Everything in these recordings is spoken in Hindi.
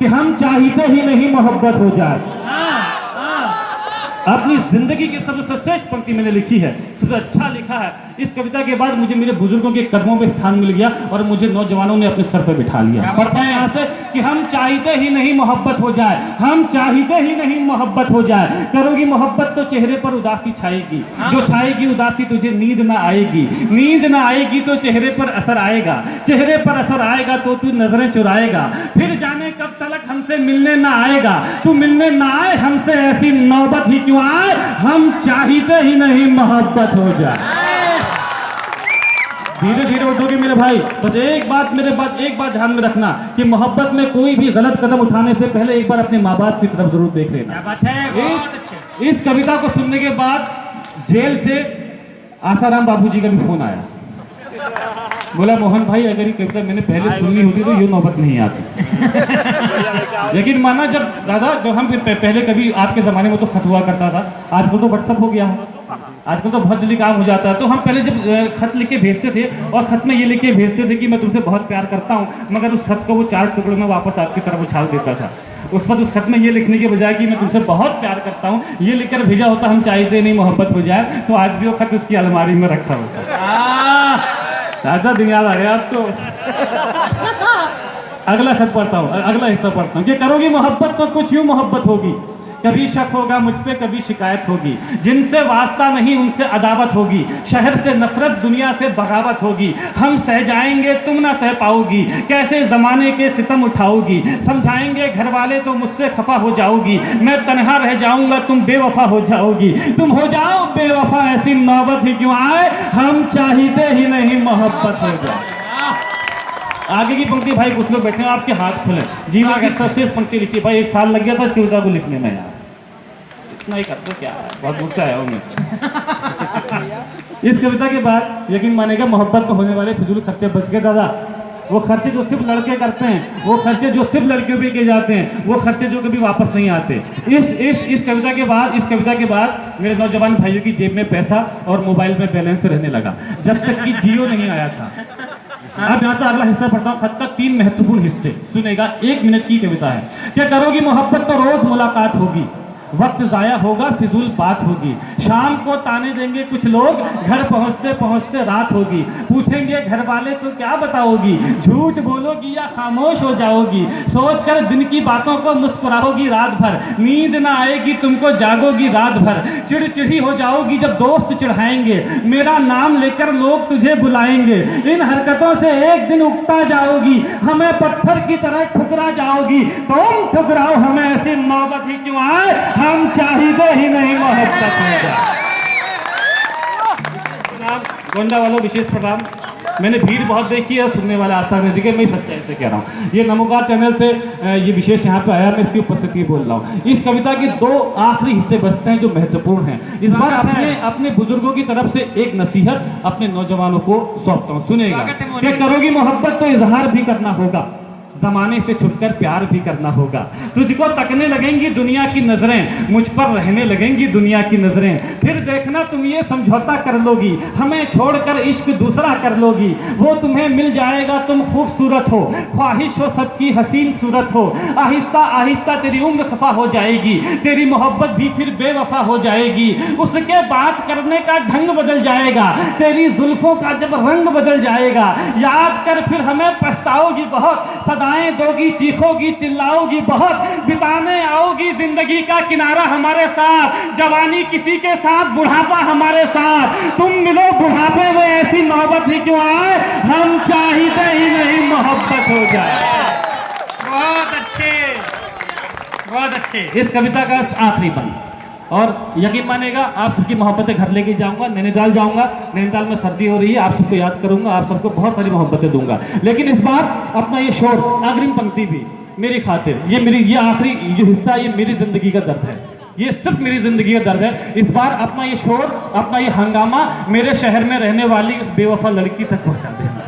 कि हम चाहते ही नहीं मोहब्बत हो जाए। अपनी जिंदगी की सबसे श्रेष्ठ पंक्ति मैंने लिखी है, सबसे अच्छा लिखा है। इस कविता के बाद मुझे मेरे बुजुर्गों के कदमों में स्थान मिल गया और मुझे नौजवानों ने अपने सर पर बिठा लिया। पढ़ते हैं यहाँ से कि हम चाहते ही नहीं मोहब्बत हो जाए, हम चाहते ही नहीं मोहब्बत हो जाए। करोगी मोहब्बत तो चेहरे पर उदासी छाएगी, जो छाएगी उदासी तुझे नींद ना आएगी, नींद ना आएगी तो चेहरे पर असर आएगा, चेहरे पर असर आएगा तो तू नजरें चुराएगा, फिर जाने कब तलक हमसे मिलने ना आएगा, तू मिलने ना आए हमसे ऐसी नौबत ही क्यों आए, हम चाहते ही नहीं मोहब्बत हो जाए। धीरे धीरे उठोगे मेरे भाई, बस एक बात ध्यान में रखना कि मोहब्बत में कोई भी गलत कदम उठाने से पहले एक बार अपने माँ बाप की तरफ जरूर देख लेना। क्या बात है। इस कविता को सुनने के बाद जेल से आसाराम बाबूजी का भी फोन आया, बोला मोहन भाई अगर ये कविता मैंने पहले सुननी होती तो ये नौबत नहीं आती। लेकिन माना जब हम फिर पहले कभी आपके ज़माने में तो खत हुआ करता था, आजकल तो व्हाट्सअप हो गया है, आजकल तो बहुत जल्दी काम हो जाता है। तो हम पहले जब खत लिख के भेजते थे और खत में ये लिख के भेजते थे कि मैं तुमसे बहुत प्यार करता हूँ, मगर उस खत को वो 4 टुकड़ों में वापस आपकी तरफ उछाल देता था। उस वक्त उस खत में ये लिखने के बजाय कि मैं तुमसे बहुत प्यार करता हूँ ये लिखकर भेजा होता हम चाहते नहीं मोहब्बत हो जाए, तो आज भी वो खत उसकी अलमारी में रखा होता। राजा दिन याद आ गया आपको। अगला खत पढ़ता हूँ, अगला हिस्सा पढ़ता हूँ कि करोगी मोहब्बत तो कुछ यूं मोहब्बत होगी, कभी शक होगा मुझ पे कभी शिकायत होगी, जिनसे वास्ता नहीं उनसे अदावत होगी, शहर से नफरत दुनिया से बगावत होगी, हम सह जाएंगे तुम ना सह पाओगी, कैसे जमाने के सितम उठाओगी, समझाएंगे घर वाले तो मुझसे खफा हो जाओगी, मैं तन्हा रह जाऊंगा तुम बेवफा हो जाओगी, तुम हो जाओ बेवफा ऐसी नौबत ही क्यों आए, हम चाहते ही नहीं मोहब्बत हो जाए। आगे की पंक्ति भाई कुछ लोग बैठे हैं आपके हाथ खुले, जीवन की सबसे पंक्ति लिखी भाई 1 साल लग गया था इस कविता को लिखने में, यार इतना ही कर दो क्या है, बहुत गुस्सा है उन्हें। इस कविता के बाद यकीन मानेगा मोहब्बत में होने वाले फिजूल खर्चे बच गए दादा। वो खर्चे जो सिर्फ लड़के करते हैं, वो खर्चे जो सिर्फ लड़कियों पे किए जाते हैं, वो खर्चे जो कभी वापस नहीं आते। इस कविता के बाद मेरे नौजवान भाइयों की जेब में पैसा और मोबाइल में बैलेंस रहने लगा, जब तक कि जियो नहीं आया था। अब यहाँ से अगला हिस्सा पढ़ता हूँ, खत का 3 महत्वपूर्ण हिस्से सुनेगा। 1 मिनट की कविता है। क्या करोगी मोहब्बत तो रोज मुलाकात होगी, वक्त जाया होगा फिजूल बात होगी, शाम को ताने देंगे कुछ लोग, घर पहुंचते पहुंचते रात होगी, पूछेंगे घर वाले तो क्या बताओगी, झूठ बोलोगी या खामोश हो जाओगी, सोचकर दिन की बातों को मुस्कुराओगी रात भर, नींद ना आएगी तुमको जागोगी रात भर, चिड़चिड़ी हो जाओगी जब दोस्त चिढ़ाएंगे, मेरा नाम लेकर लोग तुझे बुलाएंगे, इन हरकतों से एक दिन उगता जाओगी, हमें पत्थर की तरह ठुकरा जाओगी, तुम ठुकराओ हमें ऐसी नौबत ही क्यों आए, हम चाहते ही नहीं मोहब्बत हो जाए। गोंडा वालों विशेष प्रणाम। मैंने भीड़ बहुत देखी है, सुनने वाले आसार नहीं दिखे, मैं सच्चाई से कह रहा हूँ। ये नमोकार चैनल से ये विशेष यहाँ पे आया, मैं इसकी उपस्थिति बोल रहा हूँ। इस कविता के 2 आखिरी हिस्से बचते हैं जो महत्वपूर्ण हैं। इस बार अपने बुजुर्गों की तरफ से एक नसीहत अपने नौजवानों को सौंपता हूँ, सुनेगा। क्या करोगी मोहब्बत तो इजहार भी करना होगा, जमाने से छुटकर प्यार भी करना होगा, तुझको तकने लगेंगी दुनिया की नजरें, मुझ पर रहने लगेंगी दुनिया की नजरें, फिर देखना तुम ये समझौता कर लोगी, हमें छोड़कर इश्क दूसरा कर लोगी, वो तुम्हें मिल जाएगा तुम खूबसूरत हो, ख्वाहिश हो सबकी हसीन सूरत हो, आहिस्ता आहिस्ता तेरी उम्र खफा हो जाएगी, तेरी मोहब्बत भी फिर बेवफा हो जाएगी, उसके बात करने का ढंग बदल जाएगा, तेरी जुल्फों का जब रंग बदल जाएगा, याद कर फिर हमें पछताओगी बहुत, सदाएं दोगी चीखोगी चिल्लाओगी बहुत, बिताने आओगी जिंदगी का किनारा हमारे साथ, जवानी किसी के साथ बुढ़ापा हमारे साथ, तुम मिलो बुढ़ापे में ऐसी नौबत ही क्यों आए, हम चाहते ही नहीं मोहब्बत हो जाए। बहुत अच्छे, बहुत अच्छे। इस कविता का आखिरी बंद, और यकीन मानेगा आप सबकी मोहब्बतें घर लेके जाऊंगा, नैनीताल जाऊंगा, नैनीताल में सर्दी हो रही है, आप सबको याद करूंगा, आप सबको बहुत सारी मोहब्बतें दूंगा, लेकिन इस बार अपना ये शोर अग्रिम पंक्ति भी मेरी खातिर, ये आखिरी ये हिस्सा ये मेरी जिंदगी का दर्द है, ये सिर्फ मेरी जिंदगी का दर्द है। इस बार अपना ये शोर, अपना ये हंगामा मेरे शहर में रहने वाली बेवफा लड़की तक पहुंचा देना,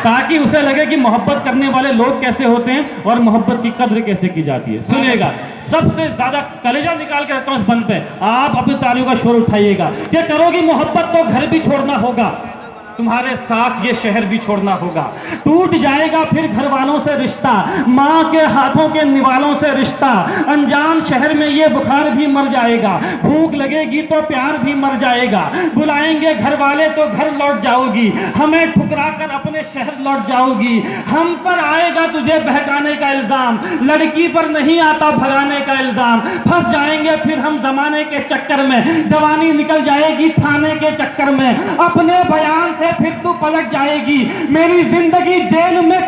ताकि उसे लगे कि मोहब्बत करने वाले लोग कैसे होते हैं और मोहब्बत की कद्र कैसे की जाती है। सुनिएगा, सबसे ज्यादा कलेजा निकाल के रखता हूं इस बंद पे, आप अपनी तालियों का शोर उठाइएगा। क्या करोगी मोहब्बत तो घर भी छोड़ना होगा, तुम्हारे साथ ये शहर भी छोड़ना होगा। टूट जाएगा फिर घर वालों से रिश्ता, माँ के हाथों के निवालों से रिश्ता। अनजान शहर में ये बुखार भी मर जाएगा, भूख लगेगी तो प्यार भी मर जाएगा। बुलाएंगे घर वाले तो घर लौट जाओगी, हमें ठुकरा कर अपने शहर लौट जाओगी। हम पर आएगा तुझे बहकाने का इल्जाम, लड़की पर नहीं आता भगाने का इल्जाम। फंस जाएंगे फिर हम जमाने के चक्कर में, जवानी निकल जाएगी थाने के चक्कर में। अपने बयान से फिर तू पलट जाएगी, मेरी जिंदगी जेल में